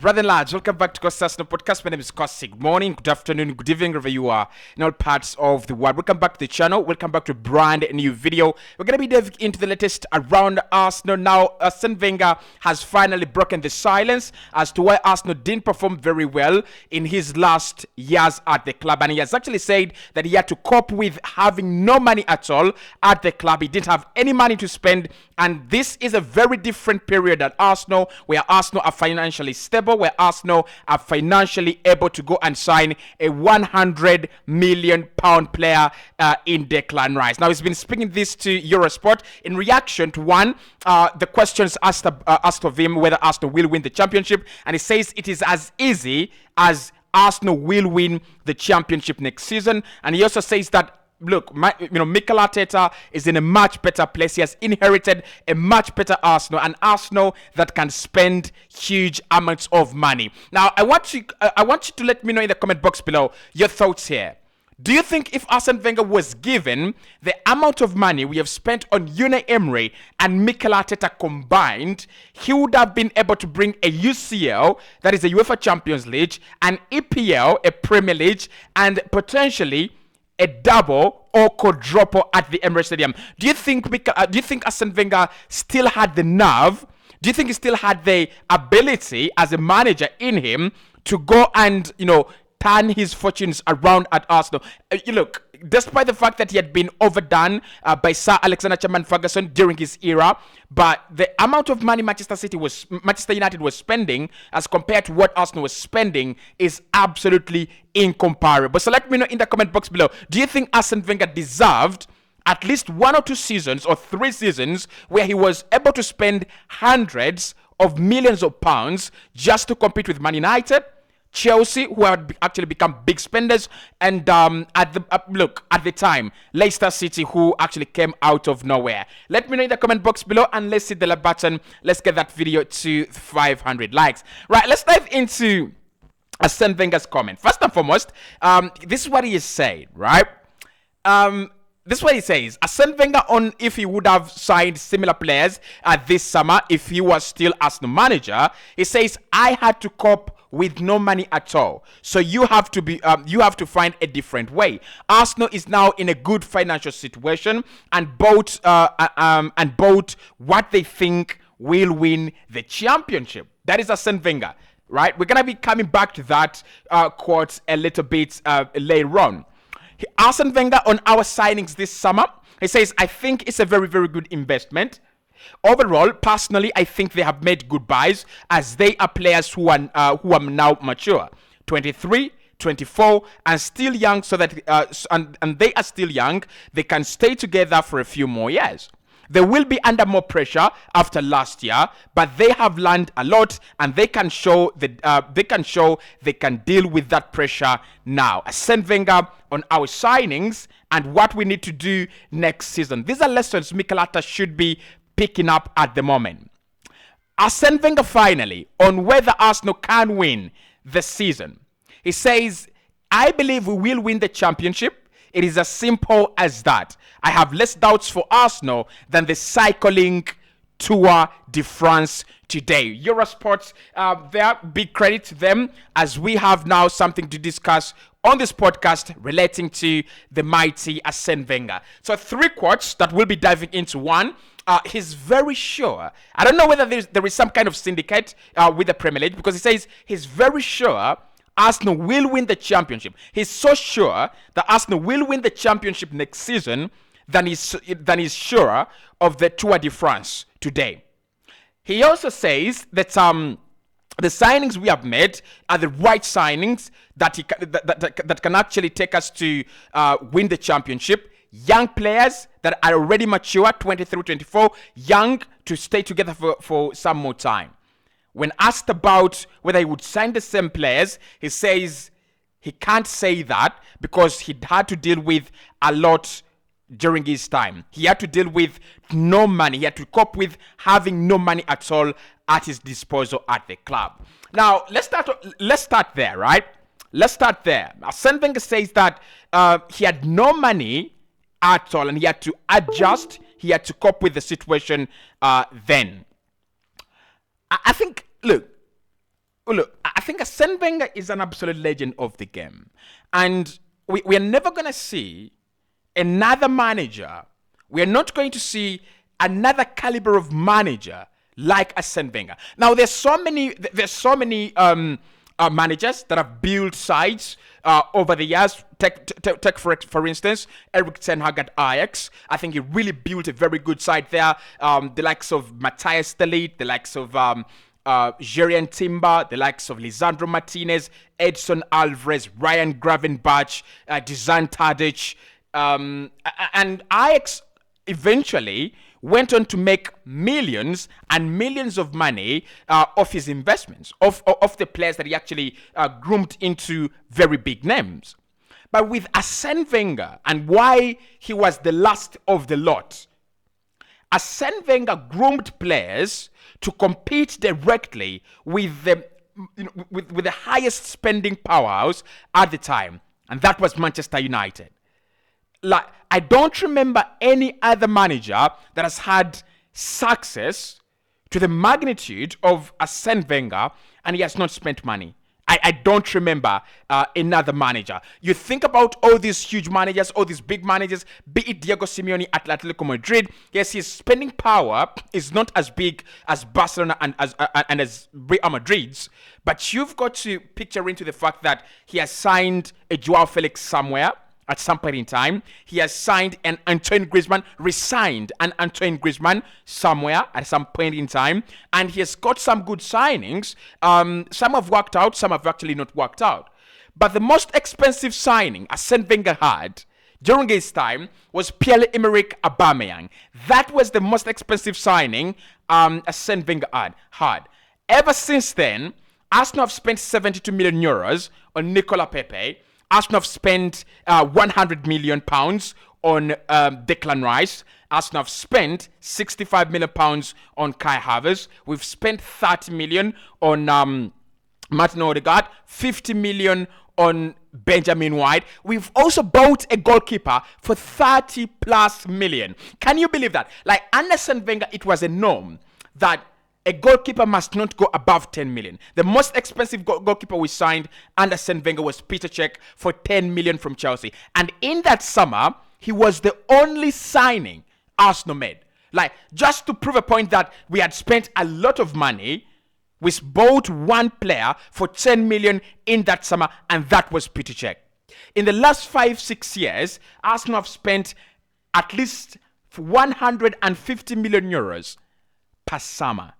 Brother and lads, welcome back to Cossy podcast. My name is Cossy. Good morning, good afternoon, good evening, wherever you are in all parts of the world. Welcome back to the channel. Welcome back to a brand new video. We're going to be diving into the latest around Arsenal. Now, Arsene Wenger has finally broken the silence as to why Arsenal didn't perform very well in his last years at the club. And he has actually said that he had to cope with having no money at all at the club. He didn't have any money to spend. And this is a very different period at Arsenal, where Arsenal are financially stable, where Arsenal are financially able to go and sign a £100 million player in Declan Rice. Now, he's been speaking this to Eurosport in reaction to the questions asked of him whether Arsenal will win the championship, and he says it is as easy as Arsenal will win the championship next season. And he also says that, look, Mikel Arteta is in a much better place. He has inherited a much better Arsenal, an Arsenal that can spend huge amounts of money. Now, I want you to let me know in the comment box below your thoughts here. Do you think if Arsene Wenger was given the amount of money we have spent on Unai Emery and Mikel Arteta combined, he would have been able to bring a UCL, that is a UEFA Champions League, an EPL, a Premier League, and potentially a double or quadruple at the Emirates Stadium? Do you think Arsene Wenger still had the nerve? Do you think he still had the ability as a manager in him to go and, turn his fortunes around at Arsenal? Look, despite the fact that he had been overdone by Sir Alexander Chairman Ferguson during his era, but the amount of money Manchester United was spending as compared to what Arsenal was spending is absolutely incomparable. So let me know in the comment box below. Do you think Arsene Wenger deserved at least 1 or 2 seasons or 3 seasons where he was able to spend hundreds of millions of pounds just to compete with Man United, Chelsea, who had actually become big spenders, and at the time, Leicester City, who actually came out of nowhere? Let me know in the comment box below, and let's hit the like button. Let's get that video to 500 likes. Right, let's dive into Arsene Wenger's comment. First and foremost, this is what he is saying, right? This is what he says. Arsene Wenger on if he would have signed similar players this summer if he was still Arsenal manager. He says, I had to cope with no money at all. So you have to find a different way. Arsenal is now in a good financial situation and bought what they think will win the championship. That is Arsene Wenger, right? We're gonna be coming back to that quote a little bit later on. Arsene Wenger on our signings this summer, he says, I think it's a very, very good investment. Overall, personally, I think they have made good buys as they are players who are now mature, 23, 24, and still young, so that and they are still young. They can stay together for a few more years. They will be under more pressure after last year, but they have learned a lot, and they can show they can deal with that pressure now. Arsene Wenger on our signings and what we need to do next season. These are lessons Mikel Arteta should be picking up at the moment. Arsene Wenger finally on whether Arsenal can win the season. He says, I believe we will win the championship. It is as simple as that. I have less doubts for Arsenal than the cycling Tour de France today. Eurosport, there, big credit to them, as we have now something to discuss on this podcast relating to the mighty Arsene Wenger. So 3 quotes that we'll be diving into. One, he's very sure. I don't know whether there is some kind of syndicate with the Premier League, because he says he's very sure Arsenal will win the championship. He's so sure that Arsenal will win the championship next season than he's sure of the Tour de France today. He also says that the signings we have made are the right signings that can actually take us to win the championship. Young players that are already mature, 23, 24, young to stay together for some more time. When asked about whether he would sign the same players, he says he can't say that because he had to deal with a lot during his time. He had to deal with no money. He had to cope with having no money at all at his disposal at the club. Now, let's start there, right? Let's start there. Arsene Wenger says that he had no money at all and he had to adjust. He had to cope with the situation then. I think, look, Look, I think Arsene Wenger is an absolute legend of the game. And we are never going to see another manager. We are not going to see another caliber of manager like Arsene Wenger. Now, there's so many managers that have built sides over the years. Take for instance, Eric Ten Hag at Ajax. I think he really built a very good side there. The likes of Matthias de Ligt, the likes of Jurien Timber, the likes of Lisandro Martinez, Edson Alvarez, Ryan Gravenberch, Dusan Tadic, and Ajax eventually went on to make millions and millions of money off his investments, of the players that he actually groomed into very big names. But with Arsene Wenger and why he was the last of the lot, Arsene Wenger groomed players to compete directly with with the highest spending powerhouse at the time, and that was Manchester United. Like, I don't remember any other manager that has had success to the magnitude of Arsene Wenger and he has not spent money. I don't remember another manager. You think about all these huge managers, all these big managers, be it Diego Simeone at Atletico Madrid. Yes, his spending power is not as big as Barcelona and as Real Madrid's, but you've got to picture into the fact that he has signed a Joao Felix somewhere at some point in time. He has signed an Antoine Griezmann, resigned an Antoine Griezmann somewhere at some point in time. And he has got some good signings. Some have worked out, some have actually not worked out. But the most expensive signing Arsene Wenger had during his time was Pierre-Emerick Aubameyang. That was the most expensive signing Arsene Wenger had. Ever since then, Arsenal have spent 72 million euros on Nicola Pepe. Arsenal have spent £100 million on Declan Rice. Arsenal have spent £65 million on Kai Havertz. We've spent £30 million on Martin Odegaard, £50 million on Benjamin White. We've also bought a goalkeeper for 30 plus million. Can you believe that? Like, under Arsene Wenger, it was a norm that a goalkeeper must not go above 10 million. The most expensive goalkeeper we signed under Arsene Wenger was Peter Cech for 10 million from Chelsea. And in that summer, he was the only signing Arsenal made. Like, just to prove a point that we had spent a lot of money, we bought one player for 10 million in that summer, and that was Peter Cech. In the last 5-6 years, Arsenal have spent at least 150 million euros per summer.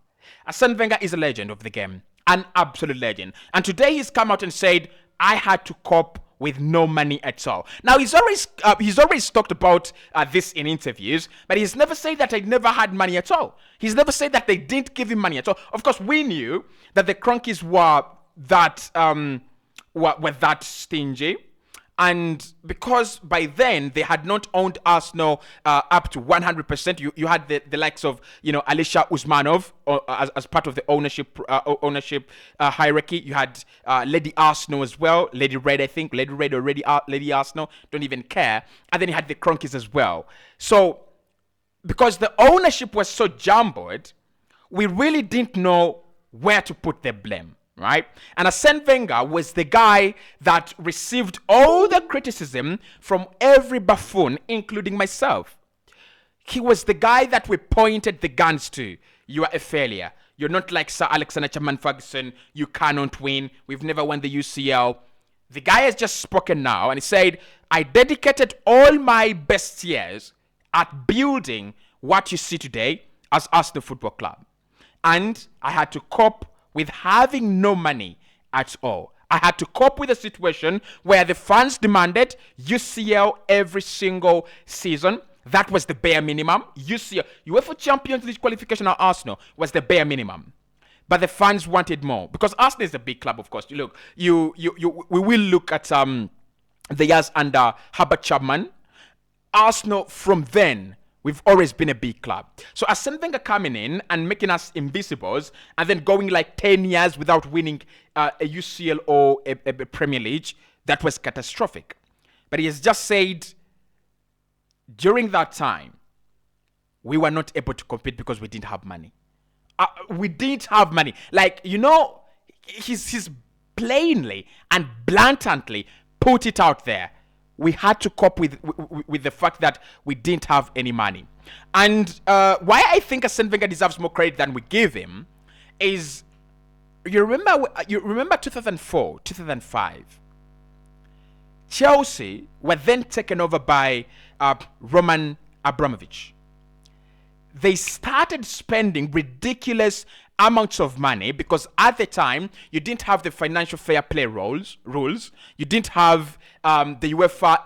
Arsene Wenger is a legend of the game, an absolute legend. And today he's come out and said, I had to cope with no money at all. Now, he's always talked about this in interviews, but he's never said that I never had money at all. He's never said that they didn't give him money at all. Of course, we knew that the Cronkies were that stingy. And because by then they had not owned Arsenal up to 100%, you had the likes of Alisher Usmanov as part of the ownership hierarchy. You had Lady Arsenal as well, Lady Red, I think, Lady Red or Lady Arsenal, don't even care. And then you had the Cronkies as well. So because the ownership was so jumbled, we really didn't know where to put the blame. Right? And Arsene Wenger was the guy that received all the criticism from every buffoon, including myself. He was the guy that we pointed the guns to. You are a failure. You're not like Sir Alexander Chapman Ferguson. You cannot win. We've never won the UCL. The guy has just spoken now and he said, I dedicated all my best years at building what you see today as Arsenal Football Club. And I had to cope with having no money at all. I had to cope with a situation where the fans demanded UCL every single season. That was the bare minimum. UCL, UEFA Champions League qualification at Arsenal was the bare minimum. But the fans wanted more because Arsenal is a big club, of course. Look, we will look at the years under Herbert Chapman. Arsenal from then, we've always been a big club. So Arsene Wenger coming in and making us invisibles and then going like 10 years without winning a UCL or a Premier League, that was catastrophic. But he has just said, during that time, we were not able to compete because we didn't have money. We didn't have money. Like, he's plainly and blatantly put it out there. We had to cope with the fact that we didn't have any money. And why I think Arsene Wenger deserves more credit than we give him is, you remember 2004, 2005. Chelsea were then taken over by Roman Abramovich. They started spending ridiculous amounts of money because at the time you didn't have the financial fair play rules. You didn't have the UEFA,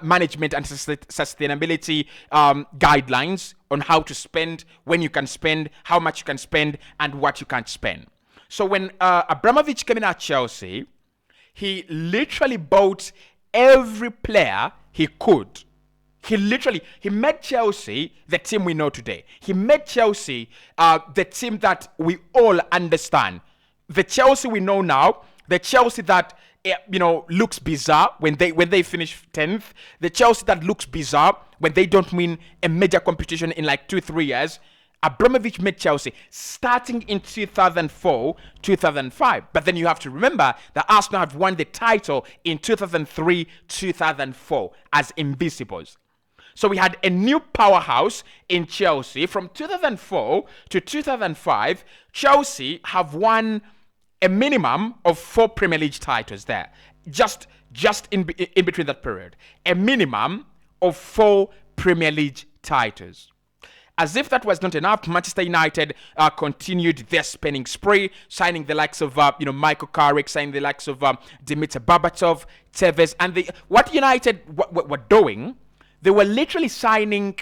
management and sustainability guidelines on how to spend, when you can spend, how much you can spend, and what you can't spend. So when Abramovich came in at Chelsea, he literally bought every player he could. He made Chelsea the team we know today. He made Chelsea the team that we all understand. The Chelsea we know now, the Chelsea that looks bizarre when they finish 10th, the Chelsea that looks bizarre when they don't win a major competition in like 2-3 years. Abramovich made Chelsea starting in 2004, 2005. But then you have to remember that Arsenal have won the title in 2003, 2004 as Invisibles. So we had a new powerhouse in Chelsea. From 2004 to 2005, Chelsea have won a minimum of 4 Premier League titles there. Just in between that period. A minimum of 4 Premier League titles. As if that was not enough, Manchester United continued their spending spree, signing the likes of Michael Carrick, signing the likes of Dimitar Berbatov, Tevez, and what United were doing, they were literally signing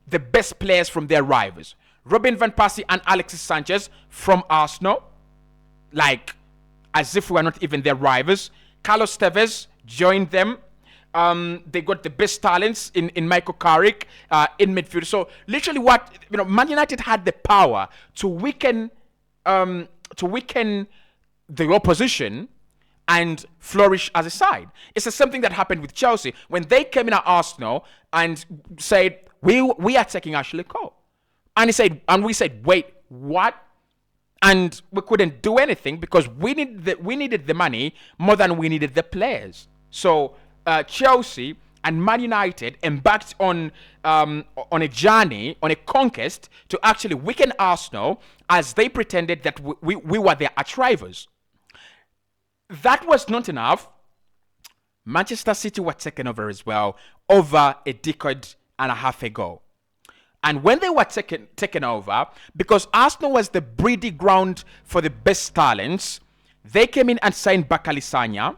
the best players from their rivals. Robin van Persie and Alexis Sanchez from Arsenal, like as if we were not even their rivals. Carlos Tevez joined them. They got the best talents in Michael Carrick in midfield. So literally, Man United had the power to weaken the opposition and flourish as a side. It's the same thing that happened with Chelsea when they came in at Arsenal and said, "We are taking Ashley Cole," and we said, "Wait, what?" And we couldn't do anything because we needed the money more than we needed the players. So Chelsea and Man United embarked on a journey, on a conquest to actually weaken Arsenal as they pretended that we were their arch rivals. That was not enough. Manchester City were taken over as well over a decade and a half ago. And when they were taken over, because Arsenal was the breeding ground for the best talents, they came in and signed Bakary Sagna.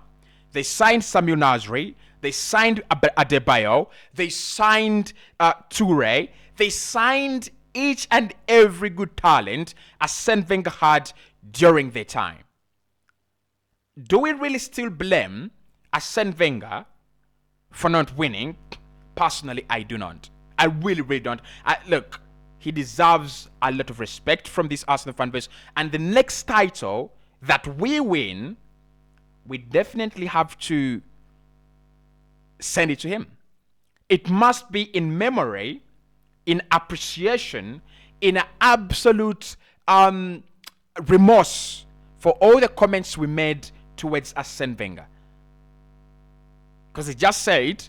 They signed Samuel Nasri. They signed Adebayo. They signed Toure. They signed each and every good talent Arsene Wenger had during their time. Do we really still blame Arsene Wenger for not winning? Personally, I do not. I really, really don't. Look, he deserves a lot of respect from this Arsenal fan base. And the next title that we win, we definitely have to send it to him. It must be in memory, in appreciation, in absolute remorse for all the comments we made towards Arsene Wenger. Because he just said,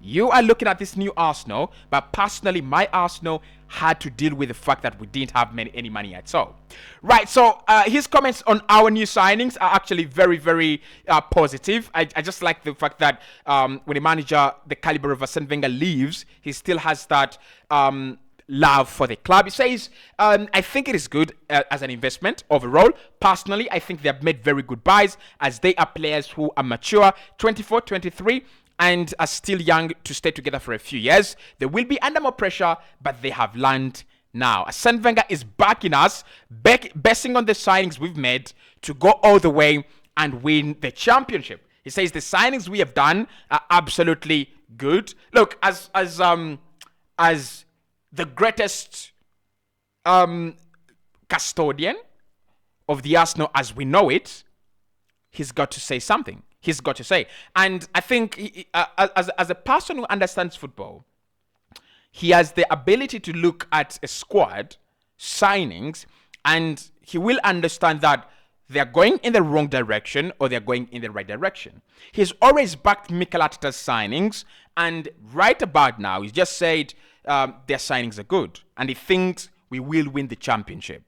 you are looking at this new Arsenal, but personally, my Arsenal had to deal with the fact that we didn't have any money at all. Right, so his comments on our new signings are actually very, very positive. I just like the fact that when a manager the caliber of Arsene Wenger leaves, he still has that love for the club. He says, I think it is good as an investment overall. Personally, I think they have made very good buys as they are players who are mature, 24, 23, and are still young to stay together for a few years. They will be under more pressure, but they have learned now. Arsene Wenger is backing us, basing on the signings we've made to go all the way and win the championship. He says the signings we have done are absolutely good. Look, as the greatest custodian of the Arsenal as we know it, he's got to say something. He's got to say. And I think as a person who understands football, he has the ability to look at a squad, signings, and he will understand that they're going in the wrong direction or they're going in the right direction. He's always backed Mikel Arteta's signings, and right about now, he's just said their signings are good, and he thinks we will win the championship.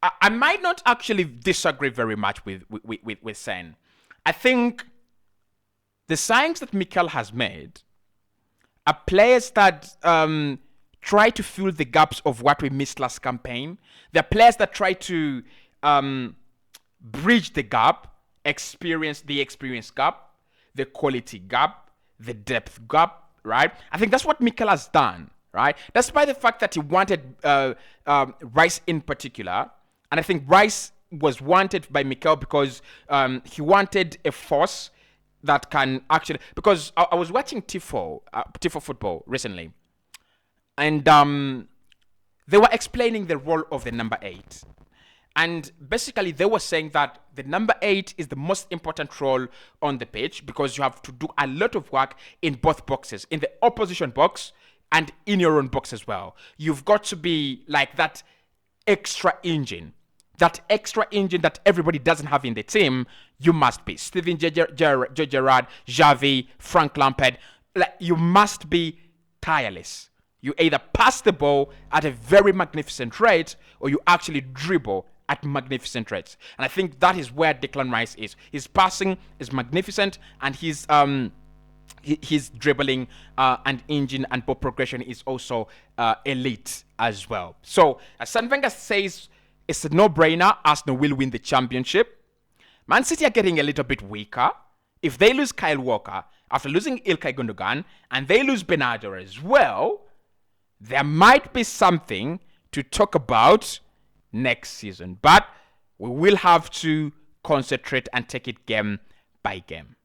I might not actually disagree very much with Sen. I think the signings that Mikel has made are players that try to fill the gaps of what we missed last campaign. They're players that try to bridge the gap, the experience gap, the quality gap, the depth gap, right? I think that's what Mikel has done, right? Despite the fact that he wanted Rice in particular, and I think Rice was wanted by Mikel because he wanted a force that can actually, because I was watching Tifo football recently, and they were explaining the role of the number 8. And basically, they were saying that the number 8 is the most important role on the pitch because you have to do a lot of work in both boxes, in the opposition box and in your own box as well. You've got to be like that extra engine that everybody doesn't have in the team. You must be Steven Gerrard, Xavi, Frank Lampard. Like, you must be tireless. You either pass the ball at a very magnificent rate or you actually dribble at magnificent rates. And I think that is where Declan Rice is. His passing is magnificent, and his dribbling and engine and ball progression is also elite as well. So Arsene Wenger says it's a no-brainer. Arsenal will win the championship. Man City are getting a little bit weaker. If they lose Kyle Walker after losing Ilkay Gundogan and they lose Bernardo as well, there might be something to talk about next season. But we will have to concentrate and take it game by game.